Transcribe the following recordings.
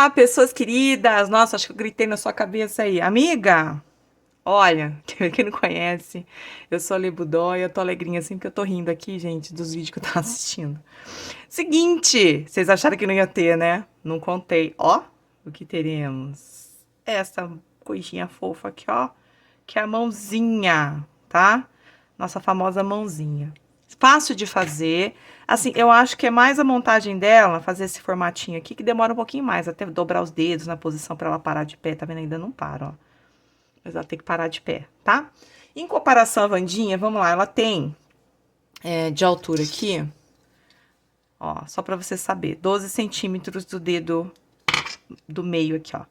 Olá, pessoas queridas! Nossa, acho que eu gritei na sua cabeça aí. Amiga, olha, quem não conhece, eu sou a Lebudó e eu tô alegrinha assim porque eu tô rindo aqui, gente, dos vídeos que eu tava assistindo. Seguinte, vocês acharam que não ia ter, né? Não contei. Ó, o que teremos? Essa coisinha fofa aqui, ó, que é a mãozinha, tá? Nossa famosa mãozinha. Fácil de fazer. Assim, eu acho que é mais a montagem dela, fazer esse formatinho aqui, que demora um pouquinho mais, até dobrar os dedos na posição para ela parar de pé. Tá vendo? Ainda não para, ó. Mas ela tem que parar de pé, tá? Em comparação à Wandinha, vamos lá, ela tem de altura aqui, ó, só para você saber, 12 centímetros do dedo do meio aqui, ó.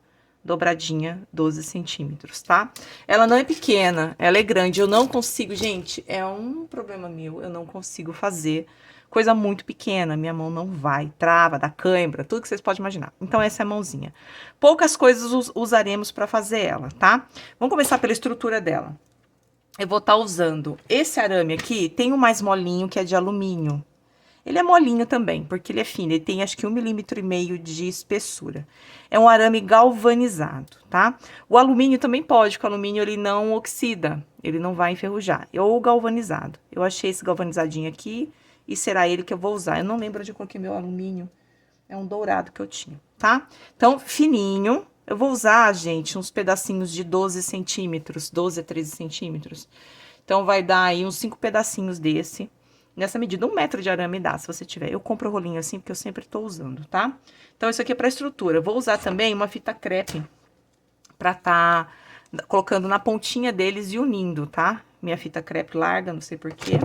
Dobradinha, 12 centímetros, tá? Ela não é pequena, ela é grande. Eu não consigo, gente, é um problema meu, eu não consigo fazer coisa muito pequena. Minha mão não vai, trava, dá cãibra, tudo que vocês podem imaginar. Então, essa é a mãozinha. Poucas coisas usaremos para fazer ela, tá? Vamos começar pela estrutura dela. Eu vou estar usando esse arame aqui, tem um mais molinho que é de alumínio. Ele é molinho também, porque ele é fino, ele tem acho que 1,5 mm de espessura. É um arame galvanizado, tá? O alumínio também pode, porque o alumínio ele não oxida, ele não vai enferrujar. Ou galvanizado. Eu achei esse galvanizadinho aqui e será ele que eu vou usar. Eu não lembro onde eu coloquei meu alumínio, é um dourado que eu tinha, tá? Então, fininho. Eu vou usar, gente, uns pedacinhos de 12 centímetros, 12 a 13 centímetros. Então, vai dar aí uns 5 pedacinhos desse. Nessa medida, 1 metro de arame dá, se você tiver. Eu compro o rolinho assim, porque eu sempre tô usando, tá? Então, isso aqui é pra estrutura. Vou usar também uma fita crepe pra tá colocando na pontinha deles e unindo, tá? Minha fita crepe larga, não sei porquê.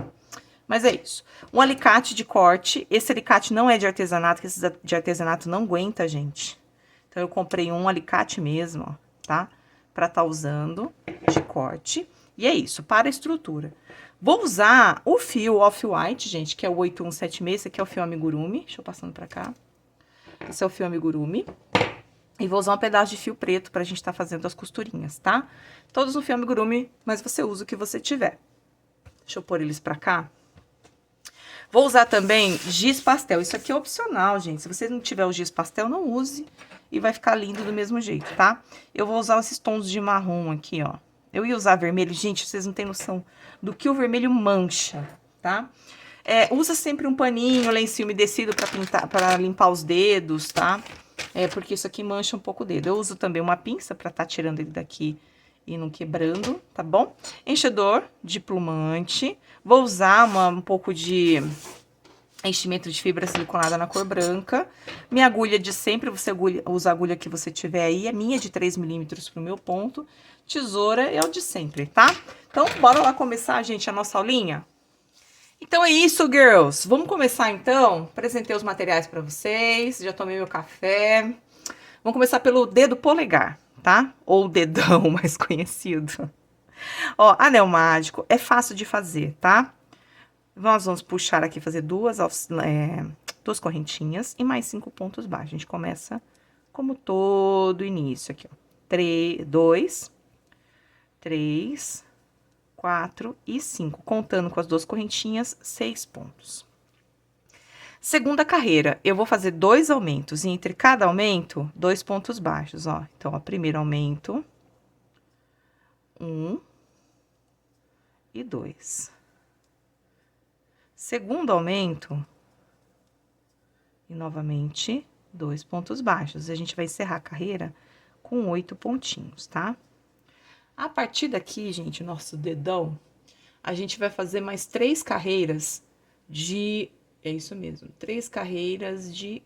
Mas é isso. Um alicate de corte. Esse alicate não é de artesanato, que esse de artesanato não aguenta, gente. Então, eu comprei um alicate mesmo, ó, tá? Pra tá usando de corte. E é isso, para a estrutura. Vou usar o fio Off-White, gente, que é o 8176, esse aqui é o fio amigurumi. Deixa eu passando pra cá. Esse é o fio amigurumi. E vou usar um pedaço de fio preto pra gente tá fazendo as costurinhas, tá? Todos no fio amigurumi, mas você usa o que você tiver. Deixa eu pôr eles pra cá. Vou usar também giz pastel. Isso aqui é opcional, gente. Se você não tiver o giz pastel, não use. E vai ficar lindo do mesmo jeito, tá? Eu vou usar esses tons de marrom aqui, ó. Eu ia usar vermelho. Gente, vocês não têm noção do que o vermelho mancha, tá? Usa sempre um paninho, lencinho umedecido pra pintar, para limpar os dedos, tá? Porque isso aqui mancha um pouco o dedo. Eu uso também uma pinça pra tá tirando ele daqui e não quebrando, tá bom? Enchedor de plumante. Vou usar um pouco de enchimento de fibra siliconada na cor branca. Minha agulha de sempre, você usa a agulha que você tiver aí. É minha de 3 milímetros pro meu ponto. Tesoura é o de sempre, tá? Então, bora lá começar, gente, a nossa aulinha? Então é isso, girls. Vamos começar, então? Apresentei os materiais para vocês. Já tomei meu café. Vamos começar pelo dedo polegar, tá? Ou dedão, mais conhecido. Ó, anel mágico é fácil de fazer, tá? Nós vamos puxar aqui, fazer duas correntinhas e mais 5 pontos baixos. A gente começa como todo início aqui, ó. 2, 3, 4 e 5. Contando com as 2 correntinhas, 6 pontos. Segunda carreira, eu vou fazer 2 aumentos e entre cada aumento, 2 pontos baixos, ó. Então, ó, primeiro aumento, 1 e 2. Segundo aumento, e novamente, 2 pontos baixos. A gente vai encerrar a carreira com 8 pontinhos, tá? A partir daqui, gente, nosso dedão, a gente vai fazer mais 3 carreiras de... É isso mesmo, 3 carreiras de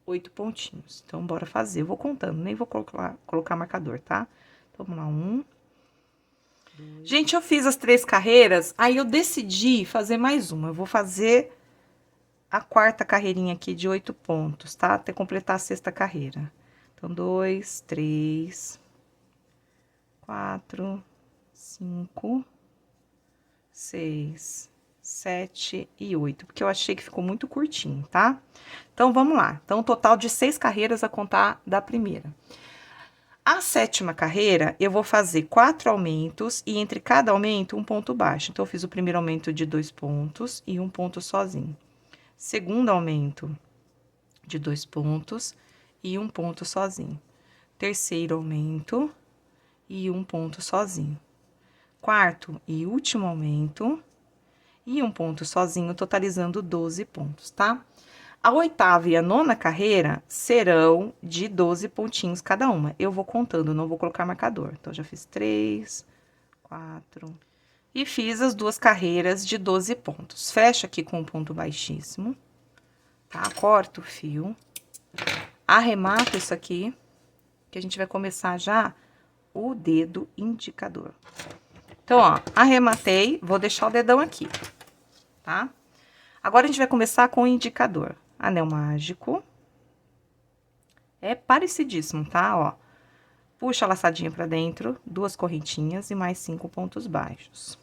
8 pontinhos. Então, bora fazer. Eu vou contando, nem vou colocar marcador, tá? Então, vamos lá, 1. Gente, eu fiz as 3 carreiras, aí eu decidi fazer mais uma. Eu vou fazer a 4ª carreirinha aqui de 8 pontos, tá? Até completar a 6ª carreira. Então, 2, 3, 4, 5, 6, 7 e 8, porque eu achei que ficou muito curtinho, tá? Então, vamos lá. Então, um total de 6 carreiras a contar da primeira. A 7ª carreira, eu vou fazer 4 aumentos e entre cada aumento, um ponto baixo. Então, eu fiz o primeiro aumento de 2 pontos e um ponto sozinho. Segundo aumento de 2 pontos e um ponto sozinho. Terceiro aumento e um ponto sozinho. Quarto e último aumento e um ponto sozinho, totalizando 12 pontos, tá? A oitava e a nona carreira serão de 12 pontinhos cada uma. Eu vou contando, não vou colocar marcador. Então, já fiz 3, 4... E fiz as duas carreiras de 12 pontos. Fecha aqui com um ponto baixíssimo, tá? Corta o fio. Arremata isso aqui, que a gente vai começar já o dedo indicador. Então, ó, arrematei, vou deixar o dedão aqui, tá? Agora, a gente vai começar com o indicador. Anel mágico. É parecidíssimo, tá? Ó, puxa a laçadinha pra dentro, 2 correntinhas e mais 5 pontos baixos.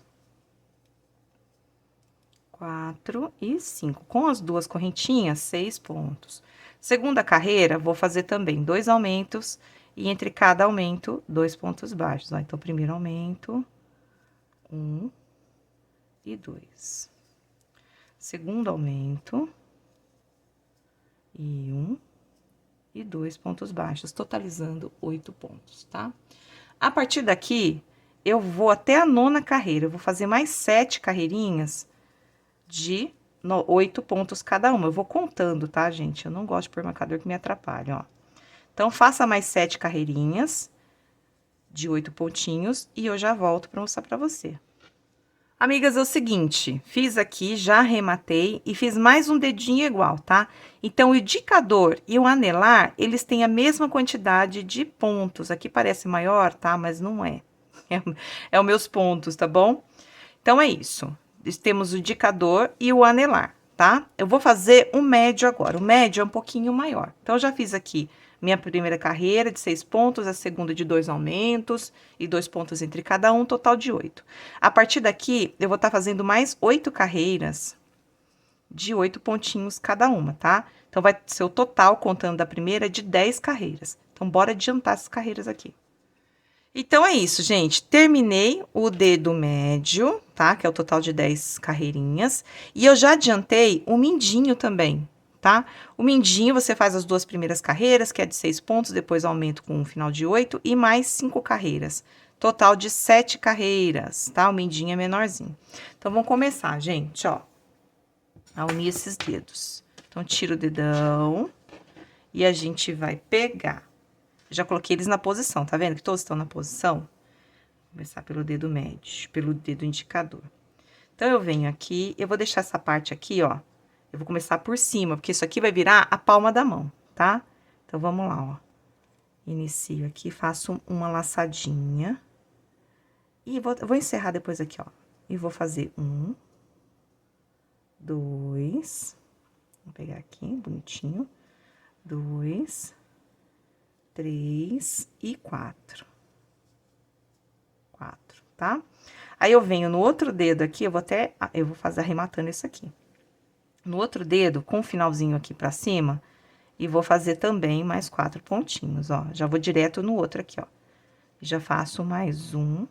4 e 5. Com as 2 correntinhas, 6 pontos. Segunda carreira, vou fazer também 2 aumentos e entre cada aumento, 2 pontos baixos. Ó, então, primeiro aumento, 1 e 2. Segundo aumento, e 1 e 2 pontos baixos, totalizando 8 pontos, tá? A partir daqui, eu vou até a nona carreira, eu vou fazer mais 7 carreirinhas de 8 pontos cada uma. Eu vou contando, tá, gente? Eu não gosto de pôr marcador que me atrapalha, ó. Então, faça mais 7 carreirinhas de 8 pontinhos e eu já volto pra mostrar pra você. Amigas, é o seguinte, fiz aqui, já arrematei e fiz mais um dedinho igual, tá? Então, o indicador e o anelar, eles têm a mesma quantidade de pontos. Aqui parece maior, tá? Mas não é. É os meus pontos, tá bom? Então, é isso. Temos o indicador e o anelar, tá? Eu vou fazer o médio agora. O médio é um pouquinho maior. Então, eu já fiz aqui minha primeira carreira de 6 pontos, a segunda de 2 aumentos e 2 pontos entre cada um, total de 8. A partir daqui, eu vou estar fazendo mais 8 carreiras de 8 pontinhos cada uma, tá? Então, vai ser o total, contando da primeira, de 10 carreiras. Então, bora adiantar essas carreiras aqui. Então, é isso, gente. Terminei o dedo médio, tá? Que é o total de 10 carreirinhas. E eu já adiantei o mindinho também, tá? O mindinho, você faz as 2 primeiras carreiras, que é de 6 pontos, depois aumento com um final de 8, e mais 5 carreiras. Total de 7 carreiras, tá? O mindinho é menorzinho. Então, vamos começar, gente, ó. A unir esses dedos. Então, tira o dedão e a gente vai pegar. Já coloquei eles na posição, tá vendo que todos estão na posição? Vou começar pelo dedo médio, pelo dedo indicador. Então, eu venho aqui, eu vou deixar essa parte aqui, ó. Eu vou começar por cima, porque isso aqui vai virar a palma da mão, tá? Então, vamos lá, ó. Inicio aqui, faço uma laçadinha. E vou encerrar depois aqui, ó. E vou fazer 1, 2. Vou pegar aqui, bonitinho. 2, 3 e 4. 4, tá? Aí, eu venho no outro dedo aqui, eu vou fazer arrematando isso aqui. No outro dedo, com o finalzinho aqui pra cima, e vou fazer também mais 4 pontinhos, ó. Já vou direto no outro aqui, ó. Já faço mais 1,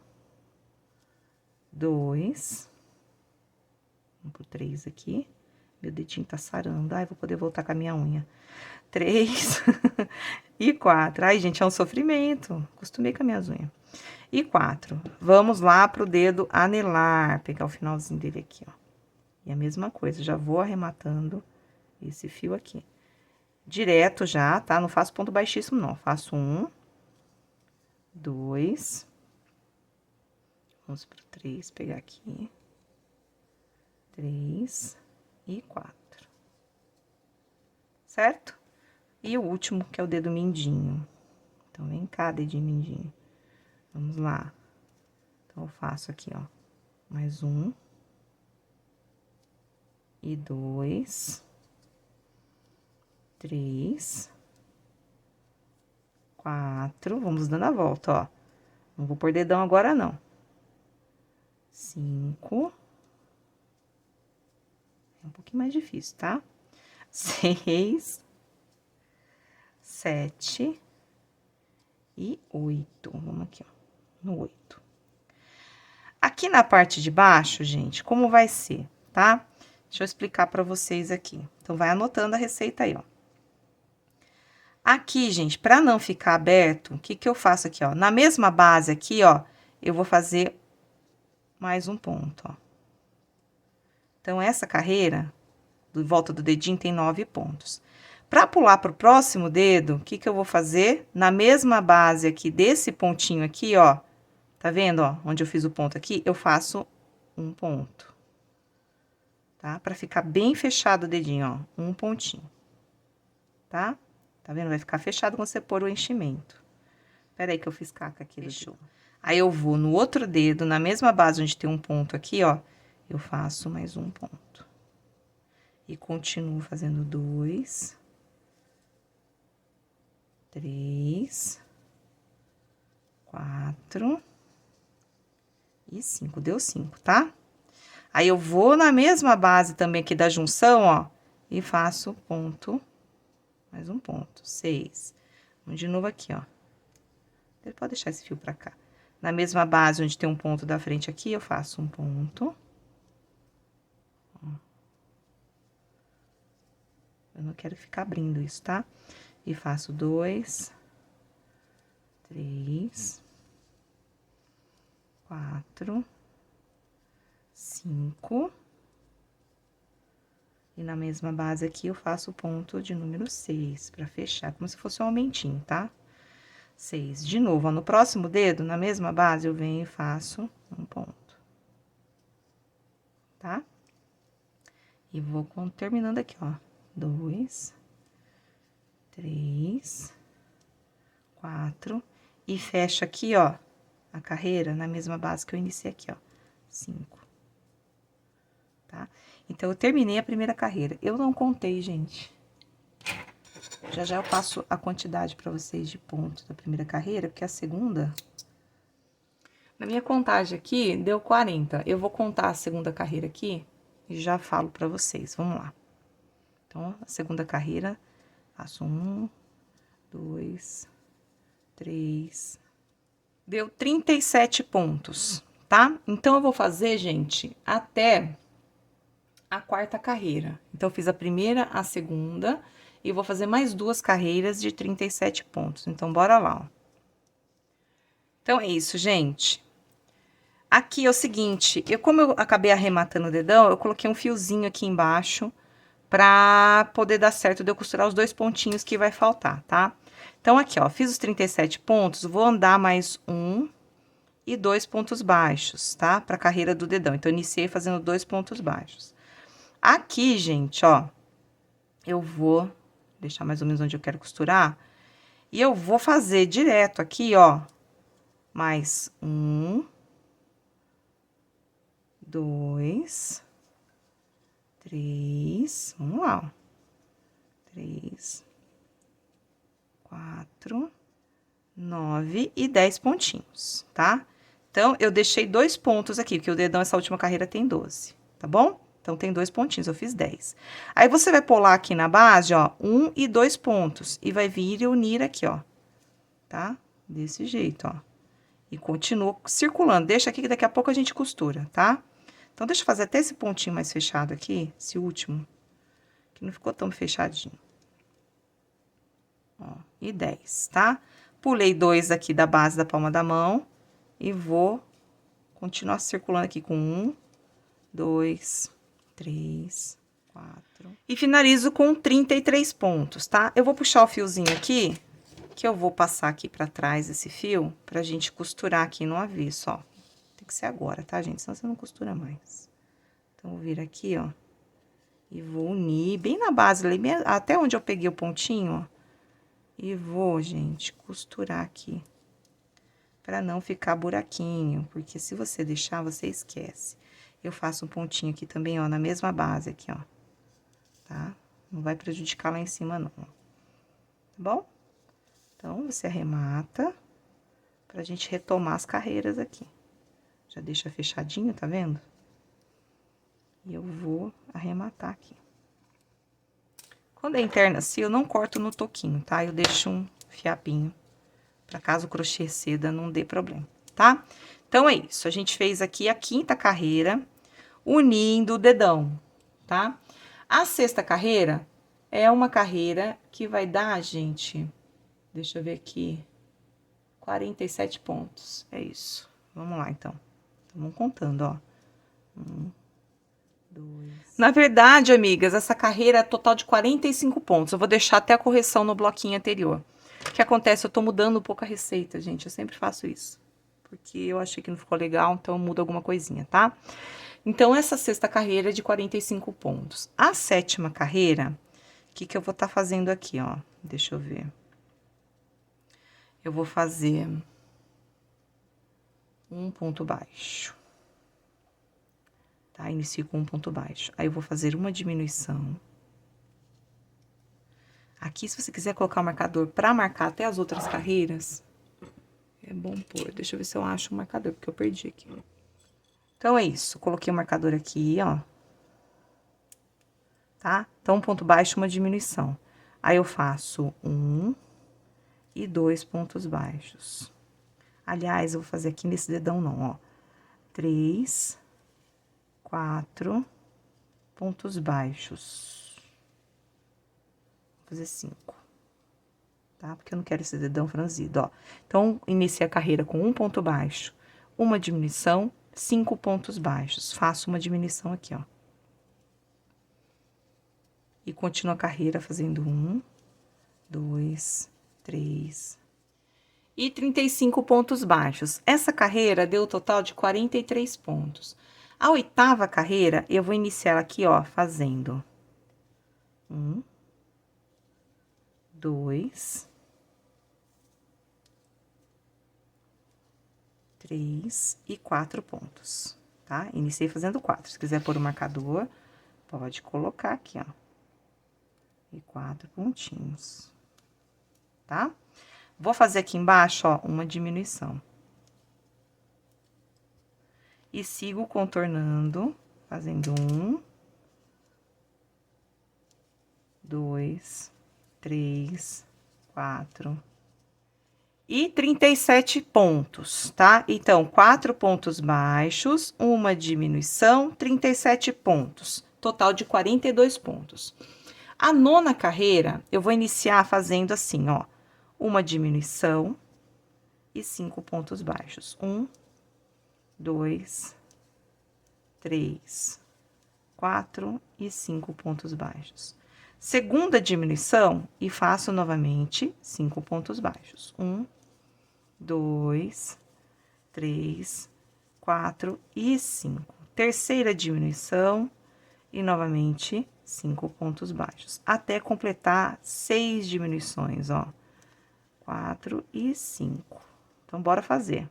2, vamos pro 3 aqui. Meu dedinho tá sarando. Ai, vou poder voltar com a minha unha. 3 e 4. Ai, gente, é um sofrimento. Acostumei com as minhas unhas. E 4. Vamos lá pro dedo anelar. Pegar o finalzinho dele aqui, ó. E a mesma coisa, já vou arrematando esse fio aqui. Direto já, tá? Não faço ponto baixíssimo, não. Faço 1, 2. Vamos pro 3, pegar aqui. 3 e 4. Certo? E o último, que é o dedo mindinho. Então, vem cá, dedinho mindinho. Vamos lá. Então, eu faço aqui, ó. Mais 1. E 2. 3. 4. Vamos dando a volta, ó. Não vou pôr dedão agora, não. 5. É um pouquinho mais difícil, tá? 6. 7 e 8. Vamos aqui, ó, no 8. Aqui na parte de baixo, gente, como vai ser, tá? Deixa eu explicar pra vocês aqui. Então, vai anotando a receita aí, ó. Aqui, gente, para não ficar aberto, o que que eu faço aqui, ó? Na mesma base aqui, ó, eu vou fazer mais um ponto, ó. Então, essa carreira, do volta do dedinho, tem 9 pontos. Para pular pro próximo dedo, o que que eu vou fazer? Na mesma base aqui, desse pontinho aqui, ó, tá vendo, ó, onde eu fiz o ponto aqui? Eu faço um ponto, tá? Para ficar bem fechado o dedinho, ó, um pontinho, tá? Tá vendo? Vai ficar fechado quando você pôr o enchimento. Espera aí que eu fiz caca aqui. Fechou. Aí, eu vou no outro dedo, na mesma base onde tem um ponto aqui, ó, eu faço mais um ponto. E continuo fazendo 2, 3, 4 e 5. Deu 5, tá? Aí, eu vou na mesma base também aqui da junção, ó, e faço ponto, mais um ponto, 6. Vamos de novo aqui, ó. Você pode deixar esse fio pra cá. Na mesma base onde tem um ponto da frente aqui, eu faço um ponto. Ó. Eu não quero ficar abrindo isso, tá? E faço 2, 3, 4, 5. E na mesma base aqui, eu faço o ponto de número 6, pra fechar, como se fosse um aumentinho, tá? 6. De novo, ó, no próximo dedo, na mesma base, eu venho e faço um ponto. Tá? E vou terminando aqui, ó. 2, 3, 4. E fecho aqui, ó, a carreira na mesma base que eu iniciei aqui, ó. 5. Tá? Então, eu terminei a primeira carreira. Eu não contei, gente. Já já eu passo a quantidade para vocês de pontos da primeira carreira, porque a segunda... Na minha contagem aqui, deu 40. Eu vou contar a segunda carreira aqui e já falo para vocês. Vamos lá. Então, a segunda carreira, faço 1, 2, 3... Deu 37 pontos, tá? Então, eu vou fazer, gente, até a quarta carreira. Então, eu fiz a primeira, a segunda... E vou fazer mais 2 carreiras de 37 pontos. Então, bora lá, ó. Então, é isso, gente. Aqui é o seguinte, como eu acabei arrematando o dedão, eu coloquei um fiozinho aqui embaixo pra poder dar certo de eu costurar os 2 pontinhos que vai faltar, tá? Então, aqui, ó, fiz os 37 pontos, vou andar mais 1 e 2 pontos baixos, tá? Pra carreira do dedão. Então, eu iniciei fazendo 2 pontos baixos. Aqui, gente, ó, eu vou... deixar mais ou menos onde eu quero costurar. E eu vou fazer direto aqui, ó, mais 1, 2, 3, vamos lá, ó. 3, 4, 9 e 10 pontinhos, tá? Então, eu deixei 2 pontos aqui, porque o dedão, essa última carreira, tem 12, tá bom? Então, tem 2 pontinhos, eu fiz 10. Aí, você vai pular aqui na base, ó, 1 e 2 pontos. E vai vir e unir aqui, ó. Tá? Desse jeito, ó. E continua circulando. Deixa aqui que daqui a pouco a gente costura, tá? Então, deixa eu fazer até esse pontinho mais fechado aqui, esse último. Que não ficou tão fechadinho. Ó, e 10, tá? Pulei 2 aqui da base da palma da mão. E vou continuar circulando aqui com 1, 2... 3, 4. E finalizo com 33 pontos, tá? Eu vou puxar o fiozinho aqui, que eu vou passar aqui pra trás esse fio, pra gente costurar aqui no avesso, ó. Tem que ser agora, tá, gente? Senão você não costura mais. Então, vou vir aqui, ó. E vou unir bem na base, até onde eu peguei o pontinho, ó. E vou, gente, costurar aqui. Pra não ficar buraquinho, porque se você deixar, você esquece. Eu faço um pontinho aqui também, ó, na mesma base aqui, ó. Tá? Não vai prejudicar lá em cima, não. Tá bom? Então, você arremata pra gente retomar as carreiras aqui. Já deixa fechadinho, tá vendo? E eu vou arrematar aqui. Quando é interna assim, eu não corto no toquinho, tá? Eu deixo um fiapinho, pra caso o crochê ceda, não dê problema, tá? Então, é isso. A gente fez aqui a quinta carreira, unindo o dedão, tá? A sexta carreira é uma carreira que vai dar, gente, Deixa eu ver aqui. 47 pontos. É isso. Vamos lá, então. Vamos contando, ó. 1, 2. Na verdade, amigas, essa carreira é total de 45 pontos. Eu vou deixar até a correção no bloquinho anterior. O que acontece? Eu tô mudando um pouco a receita, gente. Eu sempre faço isso. Porque eu achei que não ficou legal, então eu mudo alguma coisinha, tá? Então, essa sexta carreira é de 45 pontos. A sétima carreira, o que eu vou estar fazendo aqui, ó? Deixa eu ver. Eu vou fazer um ponto baixo. Tá? Inicio com um ponto baixo. Aí, eu vou fazer uma diminuição. Aqui, se você quiser colocar o marcador para marcar até as outras carreiras, é bom pôr. Deixa eu ver se eu acho o marcador, porque eu perdi aqui. Então, é isso. Coloquei o marcador aqui, ó. Tá? Então, um ponto baixo, uma diminuição. Aí, eu faço 1 e 2 pontos baixos. Aliás, eu vou fazer aqui nesse dedão não, ó. 3, 4 pontos baixos. Vou fazer 5. Tá? Porque eu não quero esse dedão franzido, ó. Então, iniciei a carreira com um ponto baixo, uma diminuição, 5 pontos baixos. Faço uma diminuição aqui, ó. E continuo a carreira fazendo 1, 2, 3 e 35 pontos baixos. Essa carreira deu o total de 43 pontos. A oitava carreira, eu vou iniciar aqui, ó, fazendo 1, 2, 3 e 4 pontos, tá? Iniciei fazendo 4. Se quiser pôr o marcador, pode colocar aqui, ó. E 4 pontinhos, tá? Vou fazer aqui embaixo, ó, uma diminuição. E sigo contornando, fazendo 1, 2, 3, 4 e 37 pontos, tá? Então, 4 pontos baixos, uma diminuição, 37 pontos, total de 42 pontos. A nona carreira, eu vou iniciar fazendo assim, ó, uma diminuição e 5 pontos baixos. 1, 2, 3, 4 e 5 pontos baixos. Segunda diminuição e faço novamente 5 pontos baixos. 1, 2, 3, 4 e 5. Terceira diminuição e novamente 5 pontos baixos, até completar 6 diminuições, ó. 4 e 5. Então, bora fazer.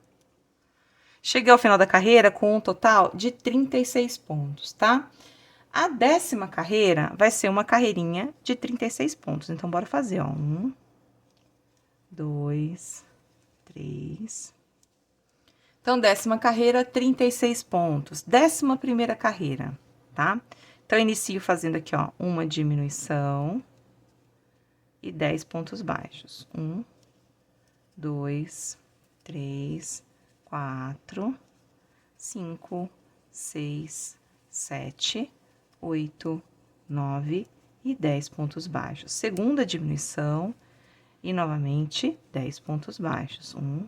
Cheguei ao final da carreira com um total de 36 pontos, tá? A 10ª carreira vai ser uma carreirinha de 36 pontos. Então, bora fazer, ó. 1, 2, 3. Então, 10ª carreira, 36 pontos. 11ª carreira, tá? Então, eu inicio fazendo aqui, ó, uma diminuição e 10 pontos baixos. 1, 2, 3, 4, 5, 6, 7, 8, 9 e 10 pontos baixos. Segunda diminuição e novamente 10 pontos baixos. 1,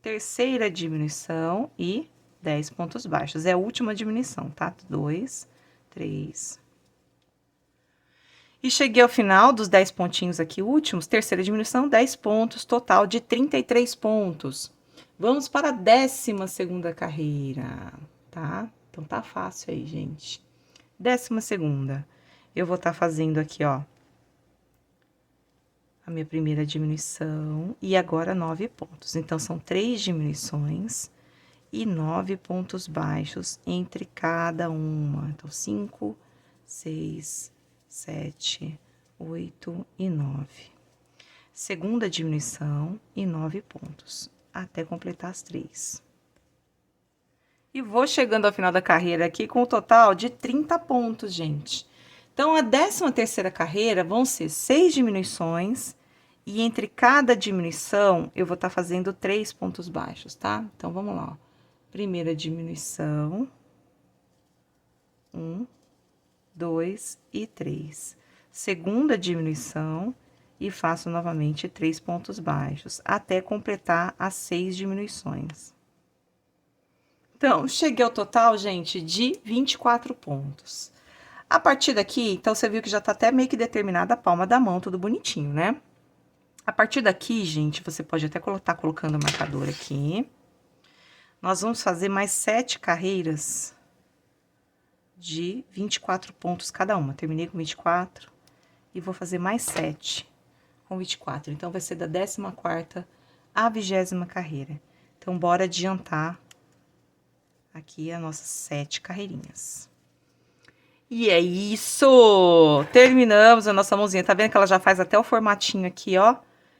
terceira diminuição e 10 pontos baixos. É a última diminuição, tá? 2, 3. E cheguei ao final dos 10 pontinhos aqui últimos, terceira diminuição, 10 pontos, total de 33 pontos. Vamos para a 12ª carreira, tá? Então, tá fácil aí, gente. 12ª, eu vou estar fazendo aqui, ó, a minha primeira diminuição e agora 9 pontos. Então, são 3 diminuições e 9 pontos baixos entre cada uma. Então, 5, 6, 7, 8 e 9. Segunda diminuição e 9 pontos, até completar as 3. E vou chegando ao final da carreira aqui com o total de 30 pontos, gente. Então, a 13ª carreira vão ser 6 diminuições e entre cada diminuição eu vou estar fazendo 3 pontos baixos, tá? Então, vamos lá, ó. Primeira diminuição, 1, 2 e 3. Segunda diminuição e faço novamente 3 pontos baixos, até completar as 6 diminuições. Então, cheguei ao total, gente, de 24 pontos. A partir daqui, então, você viu que já tá até meio que determinada a palma da mão, tudo bonitinho, né? A partir daqui, gente, você pode até tá colocando o marcador aqui. Nós vamos fazer mais 7 carreiras de 24 pontos cada uma. Terminei com 24 e vou fazer mais 7 com 24. Então, vai ser da 14ª à 20ª carreira. Então, bora adiantar aqui as nossas 7 carreirinhas. E é isso! Terminamos a nossa mãozinha. Tá vendo que ela já faz até o formatinho aqui, ó?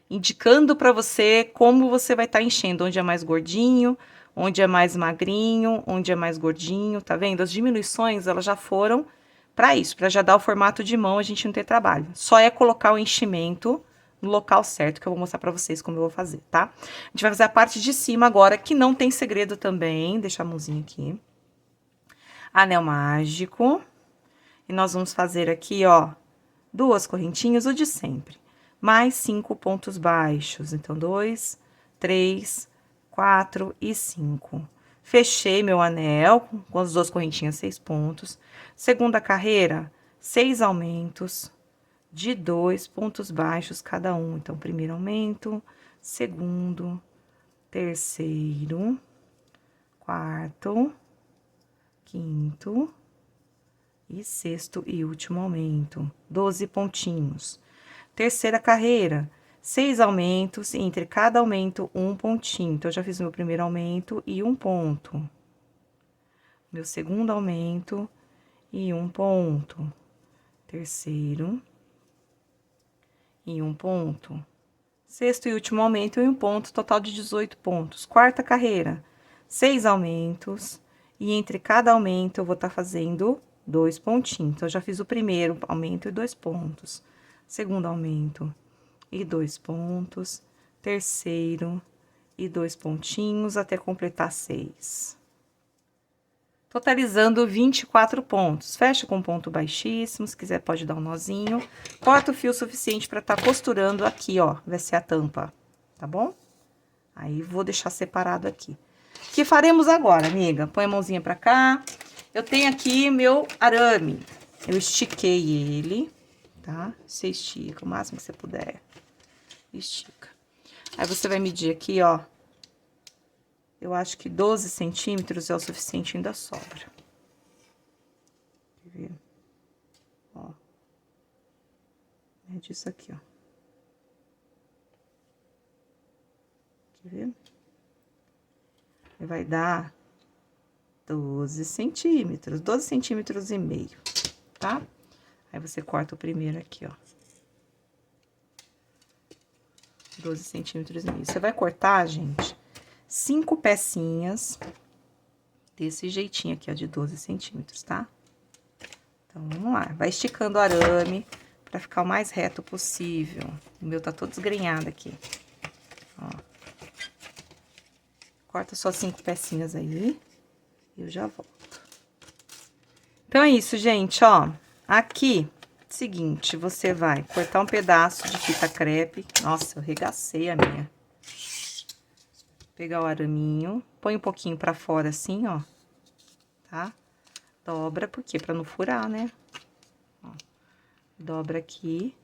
Indicando pra você como você vai estar enchendo. Onde é mais gordinho, onde é mais magrinho, onde é mais gordinho, tá vendo? As diminuições, elas já foram pra isso, pra já dar o formato de mão, a gente não ter trabalho. Só é colocar o enchimento no local certo, que eu vou mostrar pra vocês como eu vou fazer, tá? A gente vai fazer a parte de cima agora, que não tem segredo também. Deixa a mãozinha aqui. Anel mágico. E nós vamos fazer aqui, ó, 2 correntinhas, o de sempre. Mais 5 pontos baixos. Então, 2, 3, 4 e 5. Fechei meu anel com as 2 correntinhas, 6 pontos. Segunda carreira, 6 aumentos de 2 pontos baixos cada um. Então, primeiro aumento, segundo, terceiro, quarto, quinto e sexto e último aumento, 12 pontinhos. Terceira carreira, 6 aumentos, e entre cada aumento, 1 pontinho. Então, eu já fiz meu primeiro aumento e 1 ponto. Meu segundo aumento e 1 ponto. Terceiro e 1 ponto. Sexto e último aumento e 1 ponto, total de 18 pontos. Quarta carreira, 6 aumentos, e entre cada aumento, eu vou estar fazendo 2 pontinhos. Então, eu já fiz o primeiro aumento e 2 pontos. Segundo aumento e 2 pontos. Terceiro e 2 pontinhos, até completar 6. Totalizando 24 pontos. Fecha com ponto baixíssimo, se quiser pode dar um nozinho. Corta o fio suficiente para estar costurando aqui, ó, vai ser a tampa, tá bom? Aí, vou deixar separado aqui. O que faremos agora, amiga? Põe a mãozinha pra cá. Eu tenho aqui meu arame. Eu estiquei ele, tá? Você estica o máximo que você puder. Estica. Aí, você vai medir aqui, ó. Eu acho que 12 centímetros é o suficiente, ainda sobra. Quer ver? Ó. Mede isso aqui, ó. Quer ver? Vai dar 12 centímetros, 12 centímetros e meio, tá? Aí, você corta o primeiro aqui, ó. 12 centímetros e meio. Você vai cortar, gente, 5 pecinhas desse jeitinho aqui, ó, de 12 centímetros, tá? Então, vamos lá. Vai esticando o arame pra ficar o mais reto possível. O meu tá todo desgrenhado aqui, ó. Corta só 5 pecinhas aí, e eu já volto. Então, é isso, gente, ó. Aqui, seguinte, você vai cortar um pedaço de fita crepe. Nossa, eu regacei a minha. Pegar o araminho, põe um pouquinho pra fora assim, ó, tá? Dobra, por quê? Pra não furar, né? Ó, dobra aqui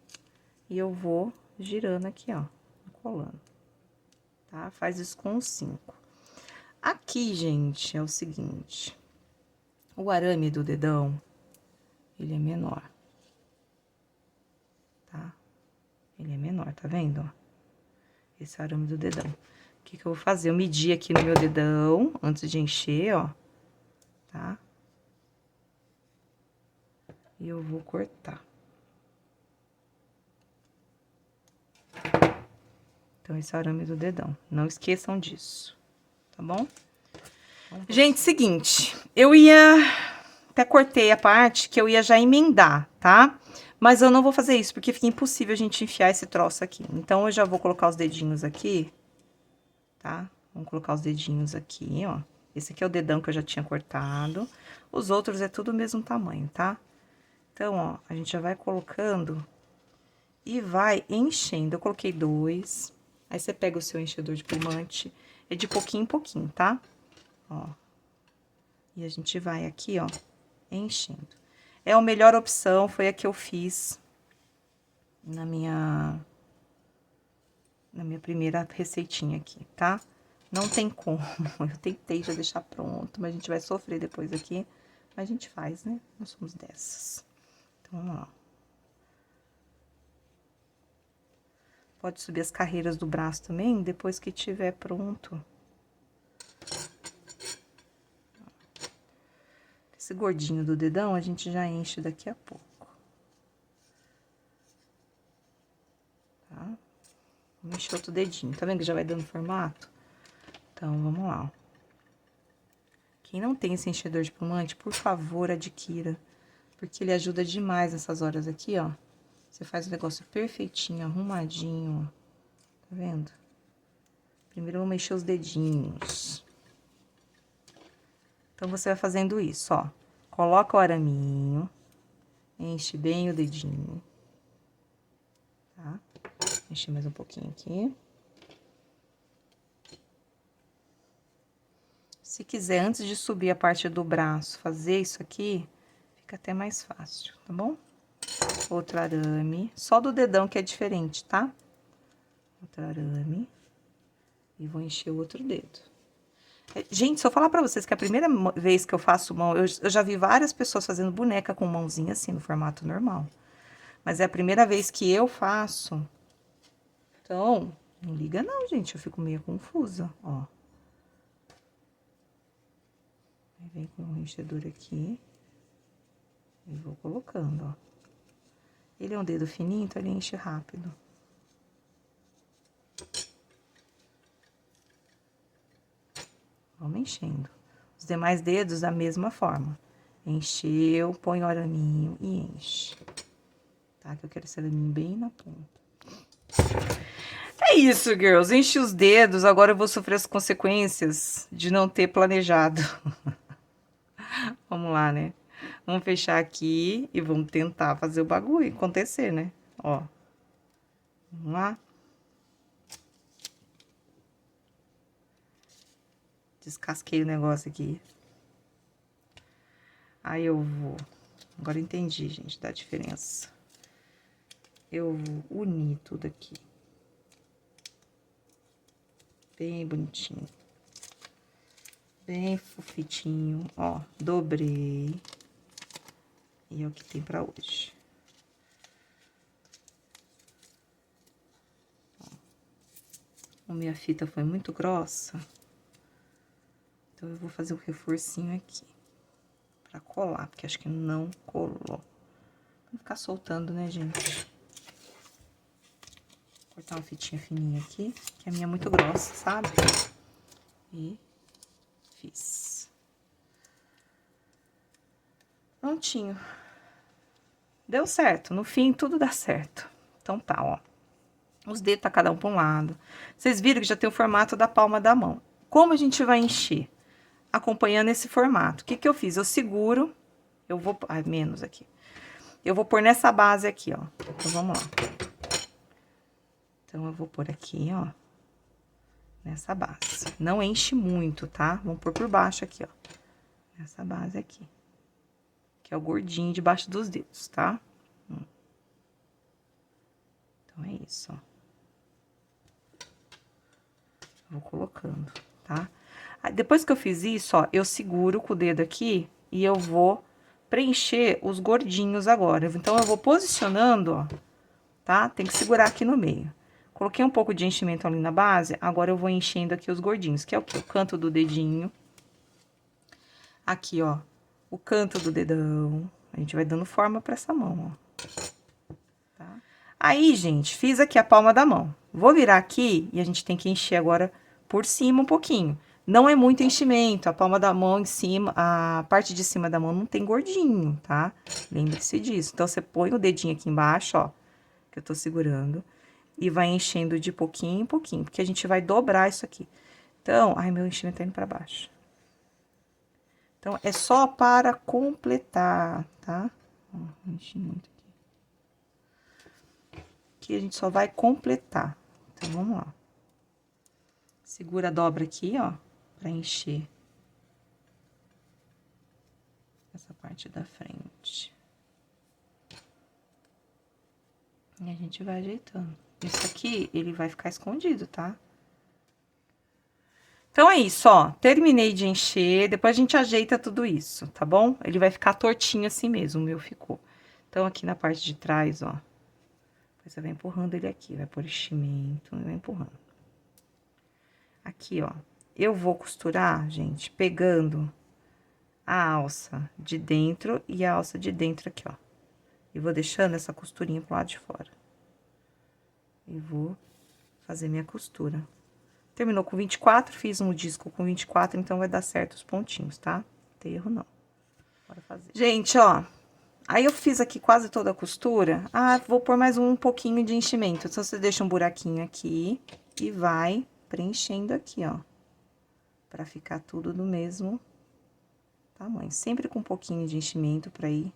e eu vou girando aqui, ó, colando, tá? Faz isso com os 5. Aqui, gente, é o seguinte, o arame do dedão, ele é menor, tá? Ele é menor, tá vendo, ó? Esse é o arame do dedão. O que que eu vou fazer? Eu medi aqui no meu dedão, antes de encher, ó, tá? E eu vou cortar. Então, esse é o arame do dedão. Não esqueçam disso, tá bom? Gente, seguinte, eu ia... Até cortei a parte que eu ia já emendar, tá? Mas eu não vou fazer isso, porque fica impossível a gente enfiar esse troço aqui. Então, eu já vou colocar os dedinhos aqui, tá? Vamos colocar os dedinhos aqui, ó. Esse aqui é o dedão que eu já tinha cortado. Os outros é tudo o mesmo tamanho, tá? Então, ó, a gente já vai colocando E vai enchendo. Eu coloquei 2. Aí você pega o seu enchedor de espumante. É de pouquinho em pouquinho, tá? Ó. E a gente vai aqui, ó, enchendo. É a melhor opção, foi a que eu fiz na minha primeira receitinha aqui, tá? Não tem como. Eu tentei já deixar pronto, mas a gente vai sofrer depois aqui. Mas a gente faz, né? Nós somos dessas. Então, vamos lá. Pode subir as carreiras do braço também, depois que tiver pronto. Esse gordinho do dedão, a gente já enche daqui a pouco. Tá? Vamos encher outro dedinho. Tá vendo que já vai dando formato? Então, vamos lá, ó. Quem não tem esse enchedor de espumante, por favor, adquira. Porque ele ajuda demais nessas horas aqui, ó. Você faz o negócio perfeitinho, arrumadinho, ó. Tá vendo? Primeiro vamos mexer os dedinhos. Então, você vai fazendo isso, ó. Coloca o araminho, enche bem o dedinho, tá? Enche mais um pouquinho aqui. Se quiser, antes de subir a parte do braço, fazer isso aqui, fica até mais fácil, tá bom? Outro arame, só do dedão que é diferente, tá? Outro arame. E vou encher o outro dedo. Gente, se eu falar pra vocês que a primeira vez que eu faço mão, eu já vi várias pessoas fazendo boneca com mãozinha assim, no formato normal. Mas é a primeira vez que eu faço. Então, não liga não, gente, eu fico meio confusa, ó. Aí vem com o enchedor aqui. E vou colocando, ó. Ele é um dedo fininho, então ele enche rápido. Vamos enchendo. Os demais dedos da mesma forma. Encheu, põe o araminho e enche. Tá? Que eu quero esse araminho bem na ponta. É isso, girls. Enche os dedos. Agora eu vou sofrer as consequências de não ter planejado. Vamos lá, né? Vamos fechar aqui e vamos tentar fazer o bagulho acontecer, né? Ó. Vamos lá. Descasquei o negócio aqui. Aí eu vou... Agora eu entendi, gente, da diferença. Eu vou unir tudo aqui. Bem bonitinho. Bem fofitinho, ó. Dobrei. E é o que tem pra hoje. A minha fita foi muito grossa. Então, eu vou fazer o reforcinho aqui. Pra colar, porque acho que não colou. Não ficar soltando, né, gente? Vou cortar uma fitinha fininha aqui, que a minha é muito grossa, sabe? E fiz. Prontinho. Deu certo. No fim, tudo dá certo. Então tá, ó. Os dedos tá cada um pra um lado. Vocês viram que já tem o formato da palma da mão. Como a gente vai encher? Acompanhando esse formato. O que que eu fiz? Eu seguro, eu vou... Ai, menos aqui. Eu vou pôr nessa base aqui, ó. Então, vamos lá. Então, eu vou pôr aqui, ó. Nessa base. Não enche muito, tá? Vamos pôr por baixo aqui, ó. Nessa base aqui. Que é o gordinho debaixo dos dedos, tá? Então, é isso, ó. Vou colocando, tá? Aí, depois que eu fiz isso, ó, eu seguro com o dedo aqui e eu vou preencher os gordinhos agora. Então, eu vou posicionando, ó, tá? Tem que segurar aqui no meio. Coloquei um pouco de enchimento ali na base, agora eu vou enchendo aqui os gordinhos, que é o quê? O canto do dedinho. Aqui, ó, o canto do dedão. A gente vai dando forma pra essa mão, ó. Tá? Aí, gente, fiz aqui a palma da mão. Vou virar aqui e a gente tem que encher agora por cima um pouquinho. Não é muito enchimento, a palma da mão em cima, a parte de cima da mão não tem gordinho, tá? Lembre-se disso. Então, você põe o dedinho aqui embaixo, ó, que eu tô segurando, e vai enchendo de pouquinho em pouquinho, porque a gente vai dobrar isso aqui. Então, ai, meu enchimento tá indo pra baixo. Então, é só para completar, tá? Ó, enchi muito aqui. aqui a gente só vai completar. Então, vamos lá. Segura a dobra aqui, ó, pra encher essa parte da frente. E a gente vai ajeitando. Isso aqui, ele vai ficar escondido, tá? Então, é isso, ó. Terminei de encher, depois a gente ajeita tudo isso, tá bom? Ele vai ficar tortinho assim mesmo, o meu ficou. Então, aqui na parte de trás, ó. Você vai empurrando ele aqui, vai por enchimento, vai empurrando. Aqui, ó. Eu vou costurar, gente, pegando a alça de dentro e a alça de dentro aqui, ó. E vou deixando essa costurinha pro lado de fora. E vou fazer minha costura. Terminou com 24, fiz um disco com 24, então vai dar certo os pontinhos, tá? Não tem erro, não. Bora fazer. Gente, ó, aí eu fiz aqui quase toda a costura. Ah, vou pôr mais um pouquinho de enchimento. Então, você deixa um buraquinho aqui e vai preenchendo aqui, ó. Pra ficar tudo do mesmo tamanho. Sempre com um pouquinho de enchimento pra ir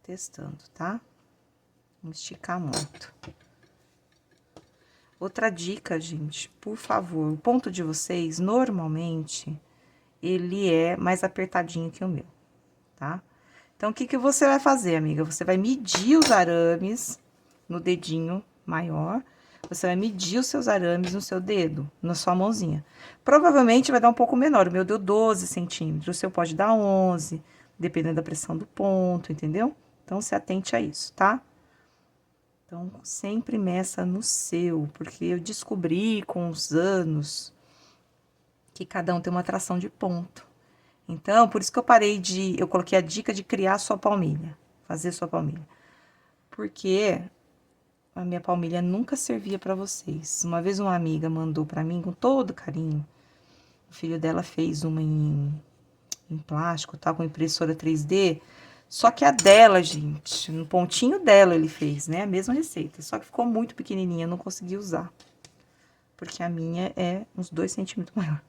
testando, tá? Não esticar muito. Outra dica, gente, por favor, o ponto de vocês, normalmente, ele é mais apertadinho que o meu, tá? Então, o que que você vai fazer, amiga? Você vai medir os arames no dedinho maior, você vai medir os seus arames no seu dedo, na sua mãozinha. Provavelmente vai dar um pouco menor, o meu deu 12 centímetros, o seu pode dar 11, dependendo da pressão do ponto, entendeu? Então, se atente a isso, tá? Então, sempre meça no seu, porque eu descobri com os anos que cada um tem uma tração de ponto. Então, por isso que eu coloquei a dica de criar sua palmilha, fazer sua palmilha. Porque a minha palmilha nunca servia para vocês. Uma vez uma amiga mandou para mim com todo carinho. O filho dela fez uma em plástico, tá, com impressora 3D. Só que a dela, gente, no pontinho dela ele fez, né? A mesma receita. Só que ficou muito pequenininha, eu não consegui usar. Porque a minha é uns 2 centímetros maior.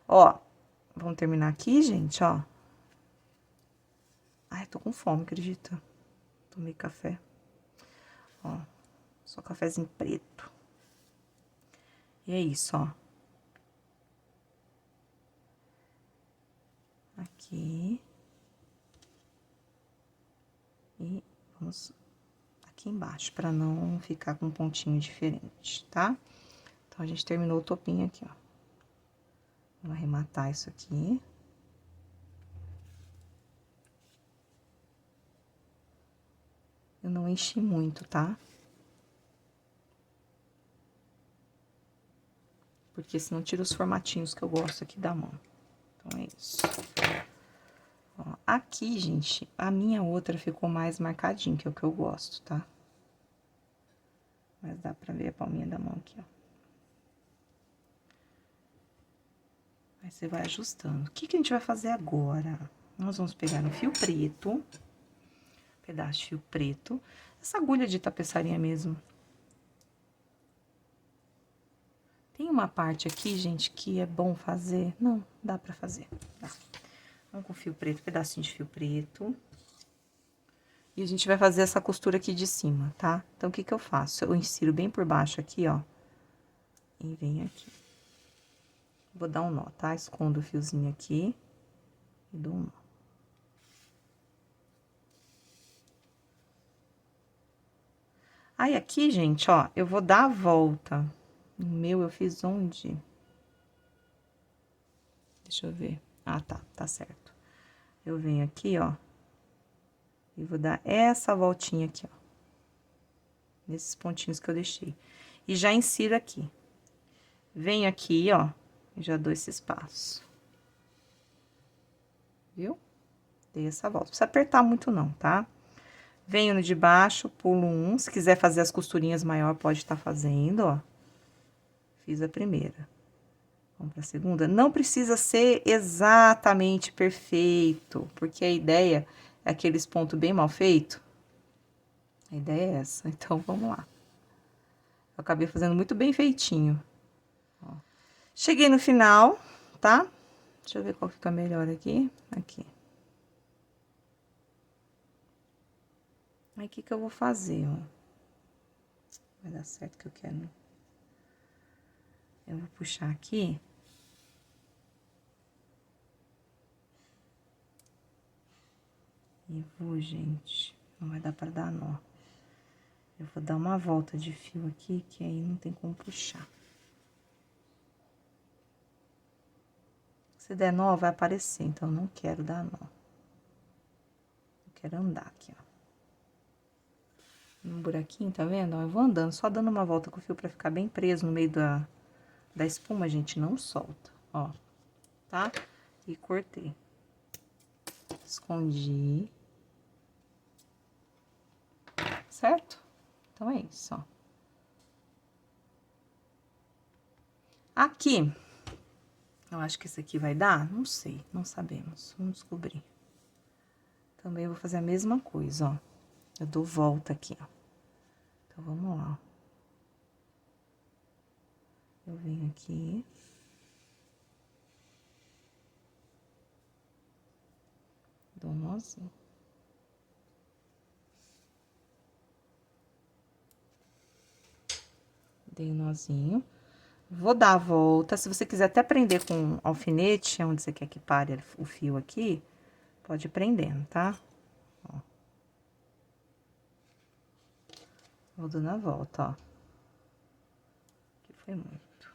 Ó, vamos terminar aqui, gente, ó. Ai, tô com fome, acredita? Tomei café. Ó, só cafezinho preto. E é isso, ó. Aqui. E vamos aqui embaixo, pra não ficar com um pontinho diferente, tá? Então, a gente terminou o topinho aqui, ó. Vamos arrematar isso aqui. Eu não enchi muito, tá? Porque senão tira os formatinhos que eu gosto aqui da mão. Então, é isso. Ó, aqui, gente, a minha outra ficou mais marcadinha, que é o que eu gosto, tá? Mas dá pra ver a palminha da mão aqui, ó. Aí, você vai ajustando. O que que a gente vai fazer agora? Nós vamos pegar um fio preto, pedaço de fio preto, essa agulha de tapeçaria mesmo. Tem uma parte aqui, gente, que é bom fazer. Não, dá pra fazer, dá. Vamos com fio preto, pedacinho de fio preto. E a gente vai fazer essa costura aqui de cima, tá? Então, o que que eu faço? Eu insiro bem por baixo aqui, ó. E venho aqui. Vou dar um nó, tá? Escondo o fiozinho aqui. E dou um nó. Aí, aqui, gente, ó, eu vou dar a volta. O meu, eu fiz onde? Deixa eu ver. Ah, tá certo. Eu venho aqui, ó. E vou dar essa voltinha aqui, ó. Nesses pontinhos que eu deixei. E já insiro aqui. Venho aqui, ó. E já dou esse espaço. Viu? Dei essa volta. Não precisa apertar muito não, tá? Venho no de baixo, pulo um. Se quiser fazer as costurinhas maior, pode estar fazendo, ó. Fiz a primeira. Vamos pra segunda. Não precisa ser exatamente perfeito, porque a ideia é aqueles pontos bem mal feitos. A ideia é essa. Então, vamos lá. Eu acabei fazendo muito bem feitinho. Ó. Cheguei no final, tá? Deixa eu ver qual fica melhor aqui. Aqui. Aí, o que que eu vou fazer, ó? vai dar certo que eu quero. Eu vou puxar aqui. E vou, gente, não vai dar pra dar nó. Eu vou dar uma volta de fio aqui, que aí não tem como puxar. Se der nó, vai aparecer, então eu não quero dar nó. Eu quero andar aqui, ó. Um buraquinho, tá vendo? Ó, eu vou andando, só dando uma volta com o fio pra ficar bem preso no meio da espuma, gente, não solta, ó. Tá? E cortei. Escondi. Certo? Então, é isso, ó. Aqui, eu acho que esse aqui vai dar? Não sei, não sabemos. Vamos descobrir. Também vou fazer a mesma coisa, ó. Eu dou volta aqui, ó. Então, vamos lá, ó. Eu venho aqui. Dou um nozinho. Dei um nozinho. Vou dar a volta. Se você quiser até prender com alfinete, onde você quer que pare o fio aqui, pode ir prendendo, tá? Ó. Vou dando a volta, ó. Aqui foi muito.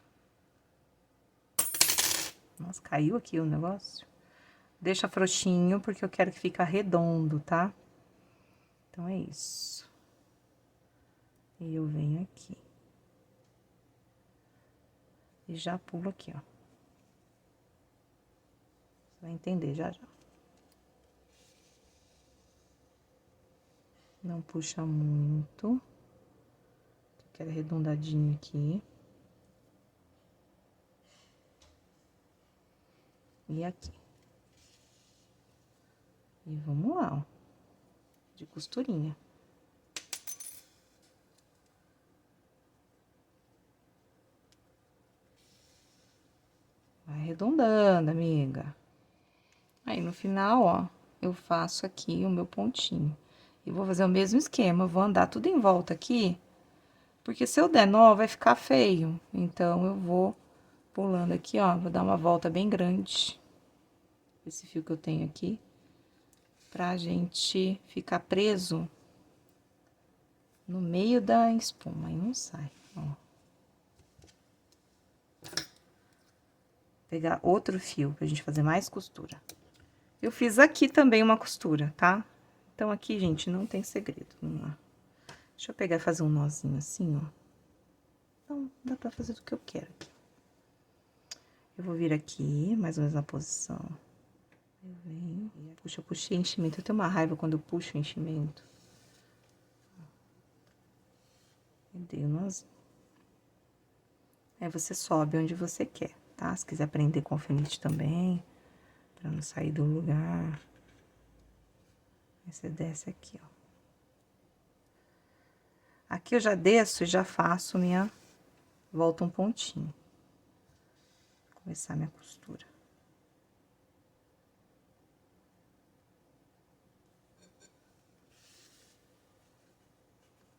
Nossa, caiu aqui o negócio. Deixa frouxinho, porque eu quero que fique redondo, tá? Então, é isso. E eu venho aqui. E já pulo aqui, ó. Você vai entender já, já. Não puxa muito. Quero arredondadinho aqui. E aqui. E vamos lá, ó. De costurinha. Vai arredondando, amiga. Aí, no final, ó, eu faço aqui o meu pontinho. E vou fazer o mesmo esquema, eu vou andar tudo em volta aqui, porque se eu der nó, vai ficar feio. Então, eu vou pulando aqui, ó, vou dar uma volta bem grande. Esse fio que eu tenho aqui, pra gente ficar preso no meio da espuma, aí não sai, ó. Pegar outro fio pra gente fazer mais costura. Eu fiz aqui também uma costura, tá? Então, aqui, gente, não tem segredo, vamos lá. Deixa eu pegar e fazer um nozinho assim, ó. Então, dá pra fazer do que eu quero aqui. Eu vou vir aqui, mais ou menos na posição. Eu venho, puxa, eu puxei enchimento. Eu tenho uma raiva quando eu puxo o enchimento. E dei o nozinho. Aí, você sobe onde você quer, tá? Se quiser prender com alfinete também, pra não sair do lugar. Aí, você desce aqui, ó. Aqui eu já desço e já faço minha... Volta um pontinho. Vou começar minha costura.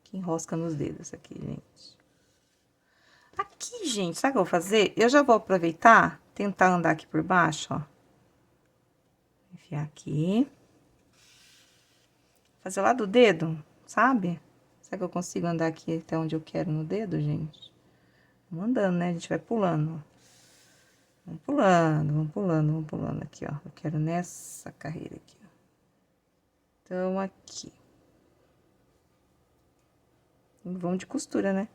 Que enrosca nos dedos aqui, gente. Aqui, gente, sabe o que eu vou fazer? Eu já vou aproveitar, tentar andar aqui por baixo, ó. Enfiar aqui. Fazer lá do dedo, sabe? Será que eu consigo andar aqui até onde eu quero no dedo, gente? Vamos andando, né? A gente vai pulando. Vamos pulando, vamos pulando, vamos pulando aqui, ó. Eu quero nessa carreira aqui, ó. Então, aqui. Vamos de costura, né?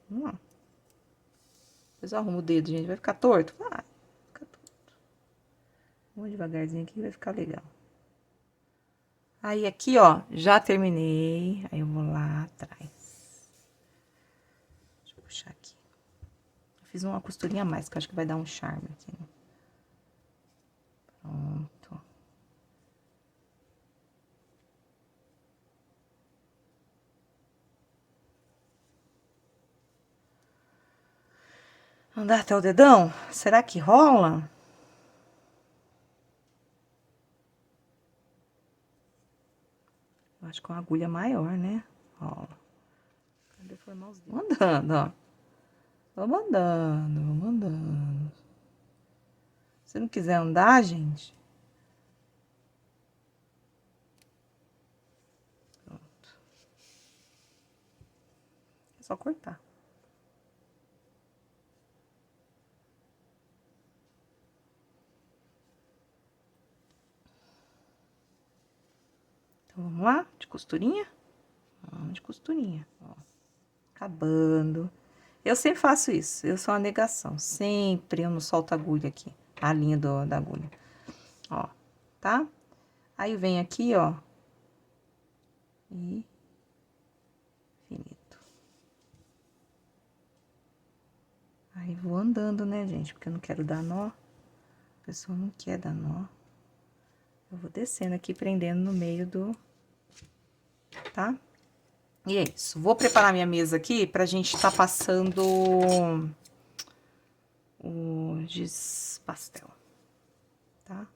Vamos lá. Depois eu arrumo o dedo, gente. Vai ficar torto? Vai ficar torto. Vamos devagarzinho aqui, vai ficar legal. Aí, aqui, ó, já terminei. Aí, eu vou lá atrás. Deixa eu puxar aqui. Eu fiz uma costurinha a mais, que eu acho que vai dar um charme aqui, né? Pronto. Andar até o dedão? Será que rola? Eu acho que uma agulha maior, né? Rola. deformar os dedos. Andando, ó. Vamos andando, vamos andando. Se não quiser andar, gente... Pronto. É só cortar. Então, vamos lá? De costurinha? Vamos de costurinha, ó. Acabando. Eu sempre faço isso, eu sou uma negação. Sempre eu não solto a agulha aqui, a linha da agulha. Ó, tá? Aí vem aqui, ó. E finito. Aí vou andando, né, gente? Porque eu não quero dar nó. A pessoa não quer dar nó. Eu vou descendo aqui, prendendo no meio do... Tá? E é isso. Vou preparar minha mesa aqui pra gente tá passando o giz pastel, tá?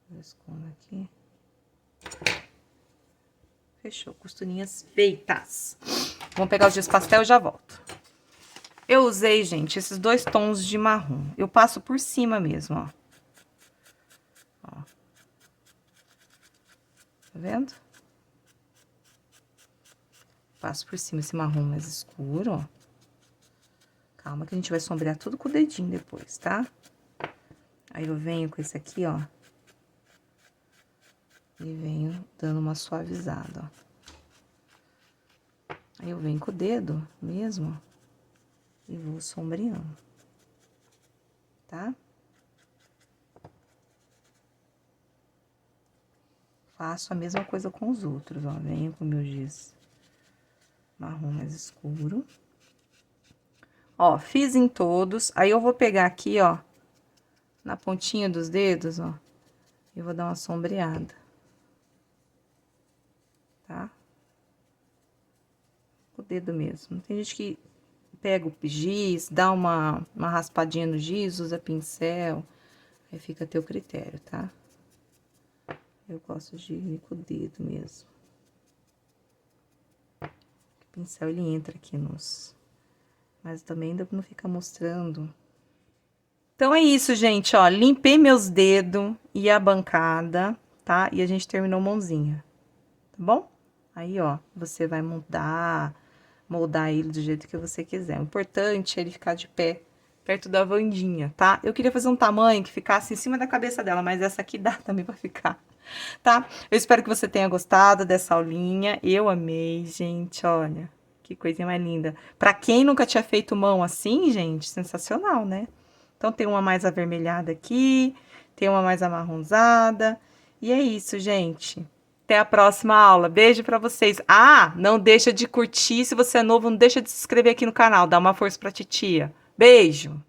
Vou esconder aqui. Fechou, costurinhas feitas. Vamos pegar o giz pastel e já volto. Eu usei, gente, esses 2 tons de marrom. Eu passo por cima mesmo, ó. Ó. Tá vendo? Passo por cima esse marrom mais escuro, ó. Calma que a gente vai sombrear tudo com o dedinho depois, tá? Aí eu venho com esse aqui, ó. E venho dando uma suavizada, ó. Aí eu venho com o dedo mesmo, ó, e vou sombreando, tá? Faço a mesma coisa com os outros, ó. Venho com o meu giz marrom mais escuro. Ó, fiz em todos. Aí eu vou pegar aqui, ó, na pontinha dos dedos, ó, e vou dar uma sombreada. Tá? Com o dedo mesmo. Tem gente que pega o giz, dá uma raspadinha no giz, usa pincel. Aí fica a teu critério, tá? Eu gosto de ir com o dedo mesmo. O pincel, ele entra aqui nos... Mas também ainda não fica mostrando. Então, é isso, gente, ó. Limpei meus dedos e a bancada, tá? E a gente terminou mãozinha, tá bom? Aí, ó, você vai moldar ele do jeito que você quiser. O importante é ele ficar de pé, perto da Wandinha, tá? Eu queria fazer um tamanho que ficasse em cima da cabeça dela, mas essa aqui dá também pra ficar, tá? Eu espero que você tenha gostado dessa aulinha. Eu amei, gente, olha. Que coisinha mais linda. Pra quem nunca tinha feito mão assim, gente, sensacional, né? Então, tem uma mais avermelhada aqui, tem uma mais amarronzada. E é isso, gente. Até a próxima aula. Beijo pra vocês. Ah, não deixa de curtir. Se você é novo, não deixa de se inscrever aqui no canal. Dá uma força pra titia. Beijo!